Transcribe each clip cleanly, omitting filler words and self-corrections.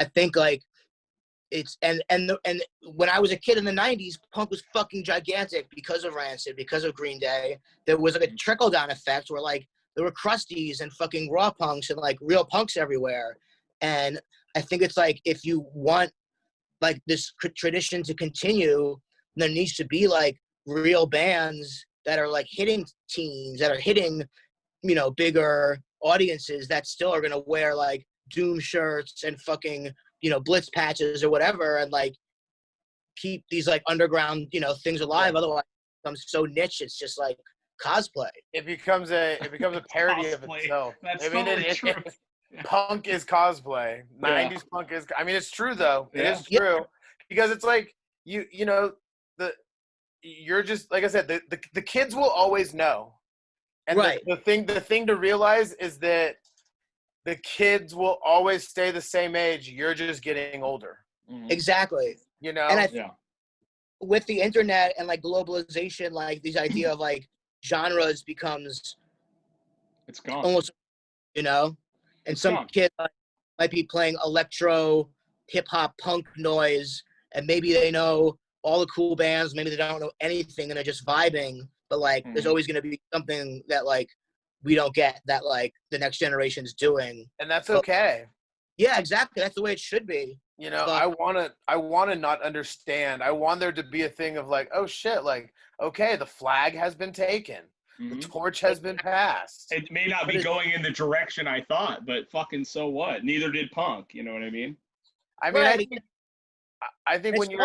I think like it's and when I was a kid in the 90s, punk was fucking gigantic because of Rancid, because of Green Day. There was like a trickle down effect where like there were crusties and fucking raw punks and like real punks everywhere. And I think it's like if you want like this tradition to continue, there needs to be like real bands that are like hitting teens, that are hitting, you know, bigger audiences that still are gonna wear like Doom shirts and fucking, you know, Blitz patches or whatever, and like keep these like underground, you know, things alive. Otherwise it becomes so niche, it's just like cosplay. It becomes a parody of itself. That's I mean, totally true. Punk is cosplay. 90s punk is. I mean, it's true though. It is Yeah. true because it's like you know you're just like I said. The kids will always know, and Right. the thing to realize is that the kids will always stay the same age. You're just getting older. Exactly. You know. And I with the internet and like globalization, like this idea of like genres becomes it's gone almost, you know, and it's some gone. kid might be playing electro, hip hop, punk noise, and maybe they know all the cool bands, maybe they don't know anything and they're just vibing, but like there's always going to be something that like we don't get that like the next generation's doing, and that's okay. Yeah, exactly. That's the way it should be. You know, I wanna not understand. I want there to be a thing of like, oh shit, like, okay, the flag has been taken. The torch has been passed. It may not be going in the direction I thought, but fucking so what? Neither did punk, you know what I mean? I mean, Right. I think when fun.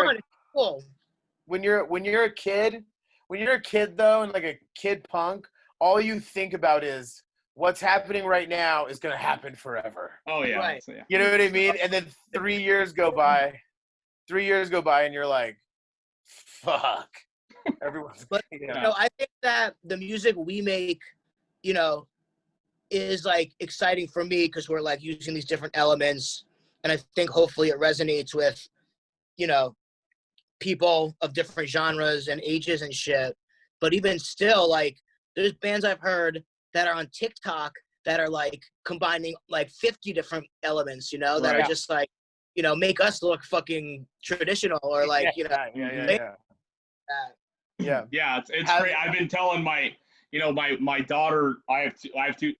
you're a kid though, and like a kid punk, all you think about is what's happening right now is going to happen forever. Oh yeah. Right. So, yeah. You know what I mean? And then 3 years go by, and you're like, fuck. Everyone's, But you know, I think that the music we make, you know, is like exciting for me because we're like using these different elements, and I think hopefully it resonates with, you know, people of different genres and ages and shit. But even still, like there's bands I've heard that are on TikTok that are like combining like 50 different elements, you know, that are just like, you know, make us look fucking traditional or like, you know. Yeah. It's great. I've been telling my, you know, my daughter. I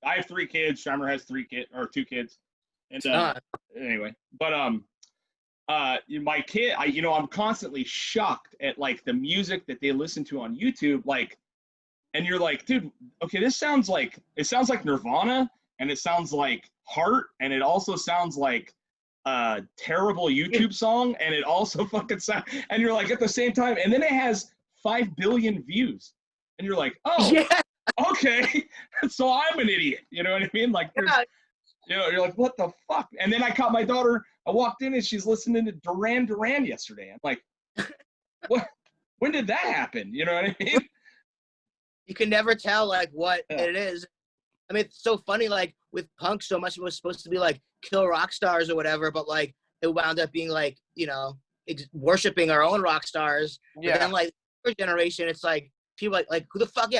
have 3 kids. Shammer has 2 kids, and anyway, but my kid, I'm constantly shocked at like the music that they listen to on YouTube, like, and you're like, dude, okay, it sounds like Nirvana, and it sounds like Heart, and it also sounds like a terrible YouTube song, and it also fucking sounds, and you're like at the same time, and then it has 5 billion views, and you're like, oh, okay, so I'm an idiot, you know what I mean? Like, you know, you're like, what the fuck? And then I caught my daughter. I walked in and she's listening to Duran Duran yesterday. I'm like, what? When did that happen? You know what I mean? You can never tell like what it is. I mean, it's so funny. Like with punk, so much of it was supposed to be like kill rock stars or whatever, but like it wound up being like, you know, worshiping our own rock stars. Yeah. But then like the first generation, it's like people like who the fuck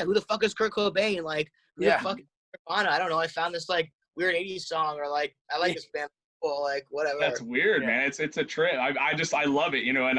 is Kurt Cobain? Like who the fuck is Nirvana? I don't know. I found this like weird 80s song, or like I like this band, like whatever. That's weird, man. It's a trip. I love it, you know, and